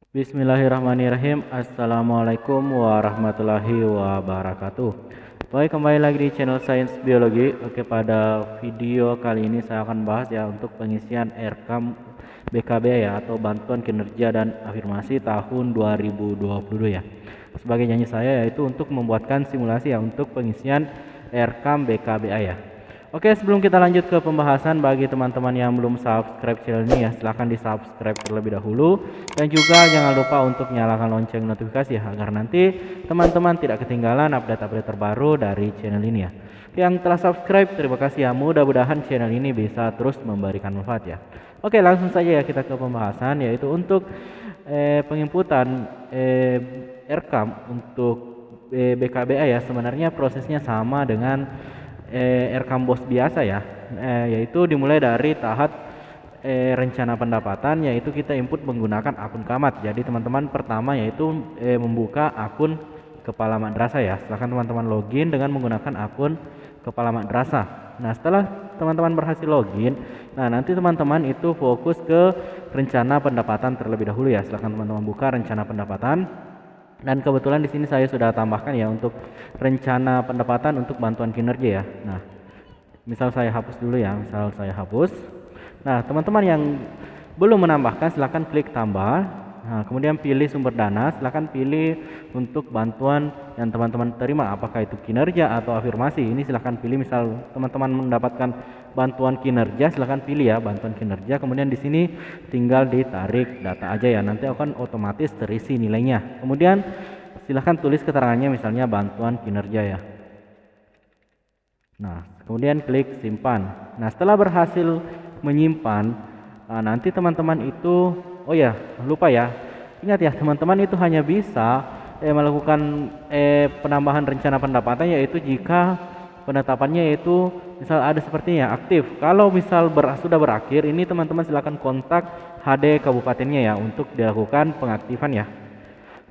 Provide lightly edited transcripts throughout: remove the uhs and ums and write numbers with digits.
Bismillahirrahmanirrahim. Assalamualaikum warahmatullahi wabarakatuh. Baik, kembali lagi di channel Sains Biologi. Oke, pada video kali ini saya akan bahas ya untuk pengisian RKAM BKB ya, atau bantuan kinerja dan afirmasi tahun 2022 ya. Sebagai janji saya yaitu untuk membuatkan simulasi ya untuk pengisian RKAM BKBA ya. Oke, sebelum kita lanjut ke pembahasan, bagi teman-teman yang belum subscribe channel ini ya, silahkan di subscribe terlebih dahulu. Dan juga jangan lupa untuk nyalakan lonceng notifikasi ya, agar nanti teman-teman tidak ketinggalan update-update terbaru dari channel ini ya. Yang telah subscribe, terima kasih ya. Mudah-mudahan channel ini bisa terus memberikan manfaat ya. Oke, langsung saja ya kita ke pembahasan, yaitu untuk penginputan RKAM untuk BKBA ya. Sebenarnya prosesnya sama dengan RKAM BOS biasa ya, yaitu dimulai dari tahap rencana pendapatan, yaitu kita input menggunakan akun Kamat. Jadi teman-teman pertama yaitu membuka akun kepala madrasah ya. Silahkan teman-teman login dengan menggunakan akun kepala madrasah. Nah, setelah teman-teman berhasil login, nah nanti teman-teman itu fokus ke rencana pendapatan terlebih dahulu ya. Silahkan teman-teman buka rencana pendapatan. Dan kebetulan di sini saya sudah tambahkan ya untuk rencana pendapatan untuk bantuan kinerja ya. Nah, misal saya hapus dulu ya, misal saya hapus. Nah, teman-teman yang belum menambahkan silahkan klik tambah. Nah, kemudian pilih sumber dana, silahkan pilih untuk bantuan yang teman-teman terima, apakah itu kinerja atau afirmasi. Ini silahkan pilih. Misal teman-teman mendapatkan bantuan kinerja, silahkan pilih ya bantuan kinerja. Kemudian di sini tinggal ditarik data aja ya, nanti akan otomatis terisi nilainya. Kemudian silahkan tulis keterangannya, misalnya bantuan kinerja ya. Nah, kemudian klik simpan. Nah, setelah berhasil menyimpan, nanti teman-teman itu, oh ya lupa ya, ingat ya teman-teman, itu hanya bisa melakukan penambahan rencana pendapatan yaitu jika penetapannya itu misal ada sepertinya aktif. Kalau misal sudah berakhir, ini teman-teman silakan kontak HD kabupatennya ya untuk dilakukan pengaktifan ya.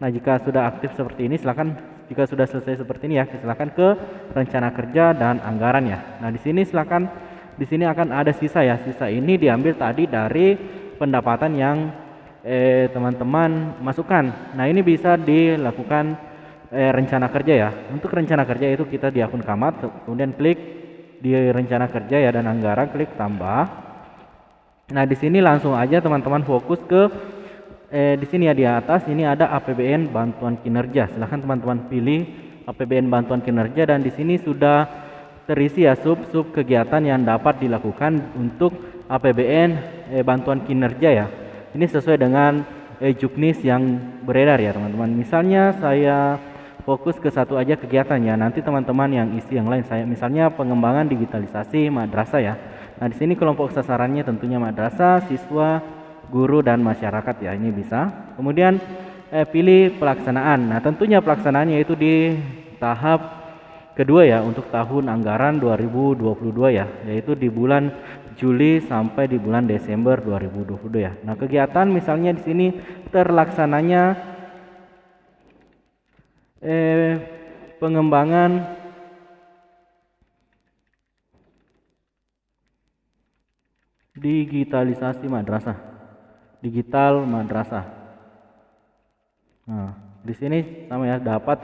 Nah, jika sudah aktif seperti ini, silakan, jika sudah selesai seperti ini ya, silakan ke rencana kerja dan anggaran ya. Nah, di sini silakan, di sini akan ada sisa ya. Sisa ini diambil tadi dari pendapatan yang teman-teman masukkan. Nah, ini bisa dilakukan rencana kerja ya. Untuk rencana kerja itu kita di akun Kamat, kemudian klik di rencana kerja ya dan anggaran, klik tambah. Nah, di sini langsung aja teman-teman fokus ke di sini ya, di atas ini ada APBN bantuan kinerja. Silahkan teman-teman pilih APBN bantuan kinerja, dan di sini sudah terisi ya sub kegiatan yang dapat dilakukan untuk APBN bantuan kinerja ya. Ini sesuai dengan juknis yang beredar ya teman-teman. Misalnya saya fokus ke satu aja kegiatannya, nanti teman-teman yang isi yang lain. Saya misalnya pengembangan digitalisasi madrasah ya. Nah, di sini kelompok sasarannya tentunya madrasah, siswa, guru dan masyarakat ya, ini bisa. Kemudian pilih pelaksanaan. Nah, tentunya pelaksanaannya itu di tahap kedua ya untuk tahun anggaran 2022 ya, yaitu di bulan Juli sampai di bulan Desember 2022 ya. Nah, kegiatan misalnya di sini terlaksananya pengembangan digitalisasi madrasah, digital madrasah. Nah, di sini sama ya, dapat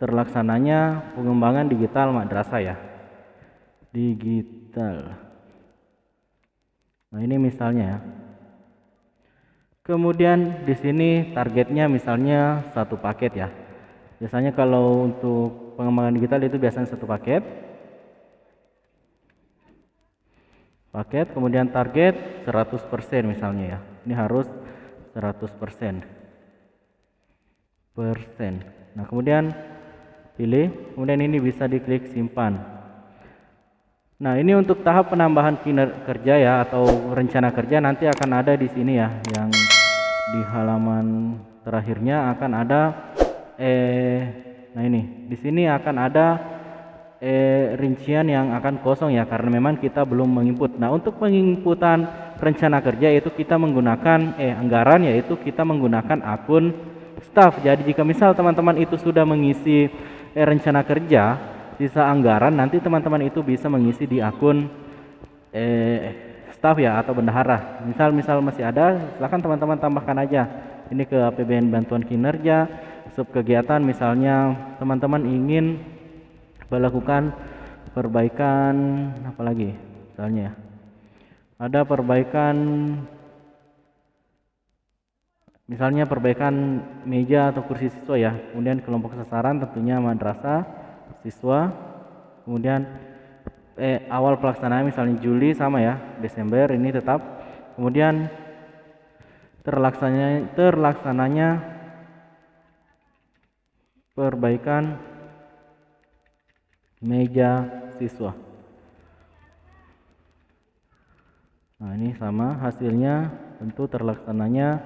terlaksananya pengembangan digital madrasah ya. Digital. Nah, ini misalnya ya. Kemudian di sini targetnya misalnya satu paket ya. Biasanya kalau untuk pengembangan digital itu biasanya satu paket. Kemudian target 100% misalnya ya. Ini harus 100%. Nah, kemudian pilih, kemudian ini bisa diklik simpan. Nah, ini untuk tahap penambahan kinerja ya atau rencana kerja, nanti akan ada di sini ya, yang di halaman terakhirnya akan ada nah ini di sini akan ada rincian yang akan kosong ya, karena memang kita belum menginput. Nah, untuk penginputan rencana kerja itu kita menggunakan anggaran, yaitu kita menggunakan akun staff. Jadi jika misal teman-teman itu sudah mengisi rencana kerja, sisa anggaran, nanti teman-teman itu bisa mengisi di akun staf ya atau bendahara. Misal masih ada, silahkan teman-teman tambahkan aja ini ke APBN bantuan kinerja. Sub kegiatan misalnya teman-teman ingin melakukan perbaikan apalagi misalnya ya, ada perbaikan misalnya perbaikan meja atau kursi siswa ya, kemudian kelompok sasaran tentunya madrasah siswa, kemudian awal pelaksanaan misalnya Juli sama ya, Desember ini tetap, kemudian terlaksananya perbaikan meja siswa. Nah ini sama hasilnya, tentu terlaksananya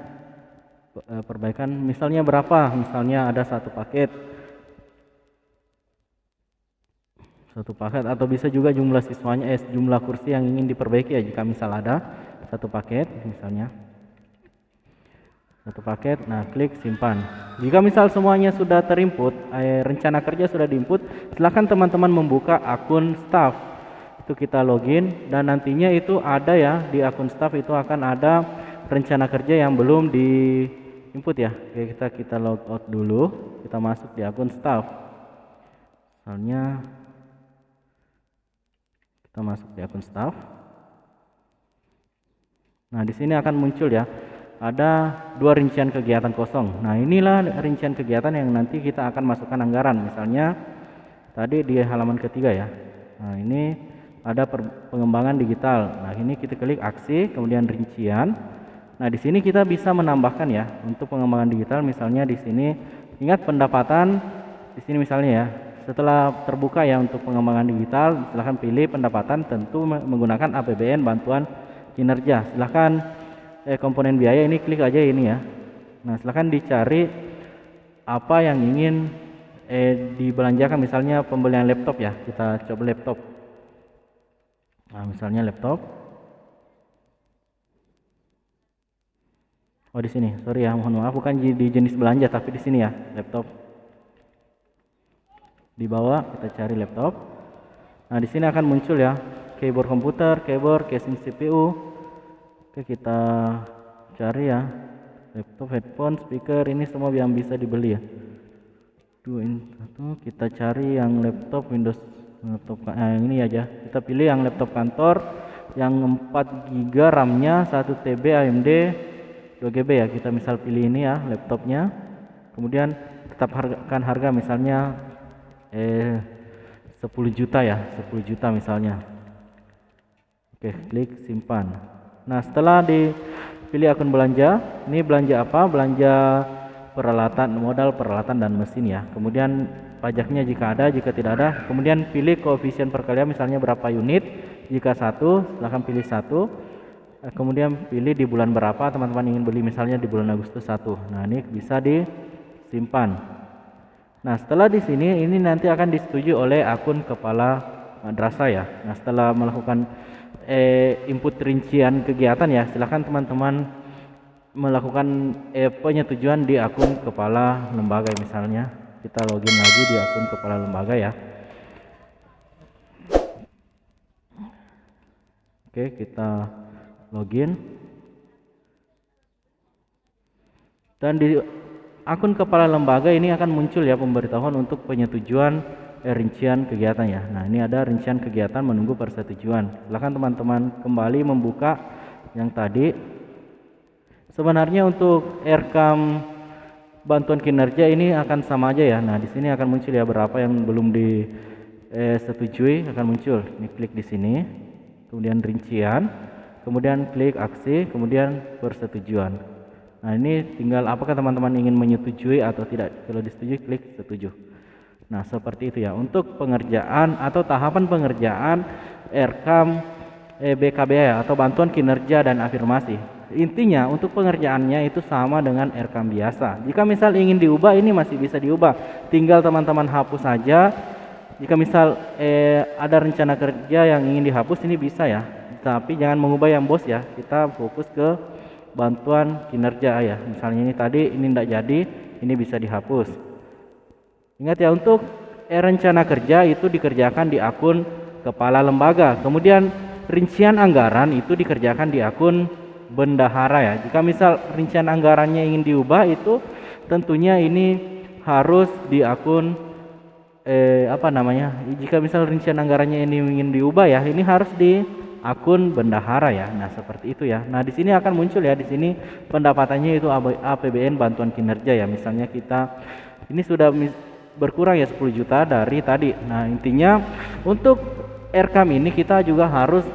perbaikan misalnya berapa, misalnya ada satu paket atau bisa juga jumlah siswanya jumlah kursi yang ingin diperbaiki ya, jika misal ada satu paket misalnya satu paket. Nah klik simpan. Jika misal semuanya sudah terinput, rencana kerja sudah diinput, silakan teman-teman membuka akun staff. Itu kita login dan nantinya itu ada ya, di akun staff itu akan ada rencana kerja yang belum di input ya. Oke, kita log out dulu, kita masuk di akun staff. Misalnya kita masuk di akun staff. Nah, di sini akan muncul ya, ada 2 rincian kegiatan kosong. Nah, inilah rincian kegiatan yang nanti kita akan masukkan anggaran. Misalnya tadi di halaman ketiga ya. Nah, ini ada pengembangan digital. Nah, ini kita klik aksi, kemudian rincian. Nah, di sini kita bisa menambahkan ya untuk pengembangan digital. Misalnya di sini ingat pendapatan di sini misalnya ya. Setelah terbuka ya untuk pengembangan digital, silahkan pilih pendapatan, tentu menggunakan APBN bantuan kinerja. Silahkan komponen biaya ini klik aja ini ya. Nah, silahkan dicari apa yang ingin dibelanjakan. Misalnya pembelian laptop ya, kita coba laptop. Nah, misalnya laptop. Oh, di sini. Sorry ya, mohon maaf, bukan di jenis belanja tapi di sini ya, laptop. Di bawah kita cari laptop. Nah, di sini akan muncul ya, keyboard komputer, keyboard, casing CPU. Oke, kita cari ya, laptop, headphone, speaker, ini semua yang bisa dibeli ya. Kita cari yang laptop Windows laptop yang ini aja. Kita pilih yang laptop kantor yang 4 GB RAM-nya, 1 TB AMD 2 GB ya. Kita misal pilih ini ya laptopnya. Kemudian tetapkan harga misalnya 10 juta ya, 10 juta misalnya. Oke, klik simpan. Nah, setelah dipilih akun belanja, ini belanja apa? Belanja peralatan, modal peralatan dan mesin ya. Kemudian pajaknya jika ada, jika tidak ada, kemudian pilih koefisien perkalian misalnya berapa unit. Jika 1, silahkan pilih 1. Kemudian pilih di bulan berapa teman-teman ingin beli, misalnya di bulan Agustus 1. Nah, ini bisa disimpan. Nah, setelah di sini ini nanti akan disetujui oleh akun kepala madrasah ya. Nah, setelah melakukan input rincian kegiatan ya, silahkan teman-teman melakukan penyetujuan di akun kepala lembaga. Misalnya kita login lagi di akun kepala lembaga ya. Oke, kita login dan di akun kepala lembaga ini akan muncul ya pemberitahuan untuk penyetujuan rincian kegiatan ya. Nah, ini ada rincian kegiatan menunggu persetujuan. Silahkan teman-teman kembali membuka yang tadi. Sebenarnya untuk rekam bantuan kinerja ini akan sama aja ya. Nah, di sini akan muncul ya berapa yang belum disetujui akan muncul. Ini klik di sini, kemudian rincian, kemudian klik aksi, kemudian persetujuan. Nah, ini tinggal apakah teman-teman ingin menyetujui atau tidak. Kalau disetujui, klik setuju. Nah, seperti itu ya untuk pengerjaan atau tahapan pengerjaan rekam BKBA atau bantuan kinerja dan afirmasi. Intinya untuk pengerjaannya itu sama dengan rekam biasa. Jika misal ingin diubah, ini masih bisa diubah. Tinggal teman-teman hapus saja. Jika misal ada rencana kerja yang ingin dihapus, ini bisa ya. Tapi jangan mengubah yang bos ya. Kita fokus ke bantuan kinerja ya. Misalnya ini tadi ini tidak jadi, ini bisa dihapus. Ingat ya, untuk rencana kerja itu dikerjakan di akun kepala lembaga. Kemudian rincian anggaran itu dikerjakan di akun bendahara ya. Jika misal rincian anggarannya ingin diubah, itu tentunya ini harus di akun jika misal rincian anggarannya ini ingin diubah ya, ini harus di akun bendahara ya. Nah, seperti itu ya. Nah, di sini akan muncul ya, di sini pendapatannya itu APBN bantuan kinerja ya. Misalnya kita ini sudah berkurang ya 10 juta dari tadi. Nah, intinya untuk RKAM ini kita juga harus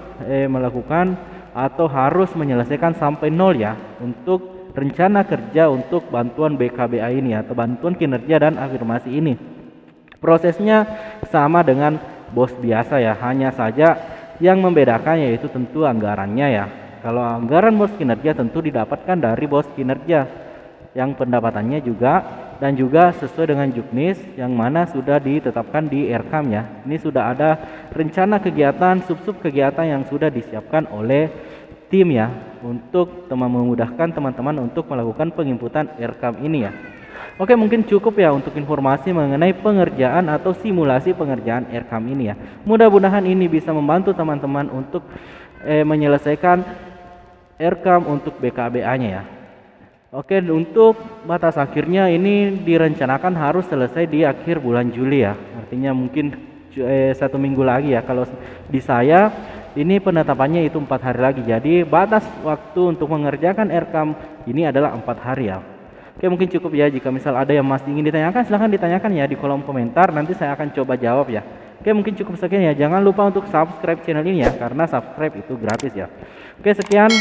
melakukan atau harus menyelesaikan sampai nol ya untuk rencana kerja untuk bantuan BKBA ini atau bantuan kinerja dan afirmasi ini. Prosesnya sama dengan bos biasa ya, hanya saja yang membedakan yaitu tentu anggarannya ya. Kalau anggaran bos kinerja tentu didapatkan dari bos kinerja yang pendapatannya juga dan juga sesuai dengan juknis yang mana sudah ditetapkan di RKAM ya. Ini sudah ada rencana kegiatan, sub-sub kegiatan yang sudah disiapkan oleh tim ya untuk memudahkan teman-teman untuk melakukan penginputan RKAM ini ya. Oke, mungkin cukup ya untuk informasi mengenai pengerjaan atau simulasi pengerjaan RKAM ini ya. Mudah-mudahan ini bisa membantu teman-teman untuk menyelesaikan RKAM untuk BKBA-nya ya. Oke, untuk batas akhirnya ini direncanakan harus selesai di akhir bulan Juli ya. Artinya mungkin 1 minggu lagi ya. Kalau di saya ini penetapannya itu 4 hari lagi. Jadi batas waktu untuk mengerjakan RKAM ini adalah 4 hari ya. Oke, mungkin cukup ya. Jika misal ada yang masih ingin ditanyakan, silahkan ditanyakan ya di kolom komentar. Nanti saya akan coba jawab ya. Oke, mungkin cukup sekian ya. Jangan lupa untuk subscribe channel ini ya, karena subscribe itu gratis ya. Oke, sekian.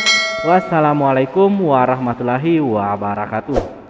Wassalamualaikum warahmatullahi wabarakatuh.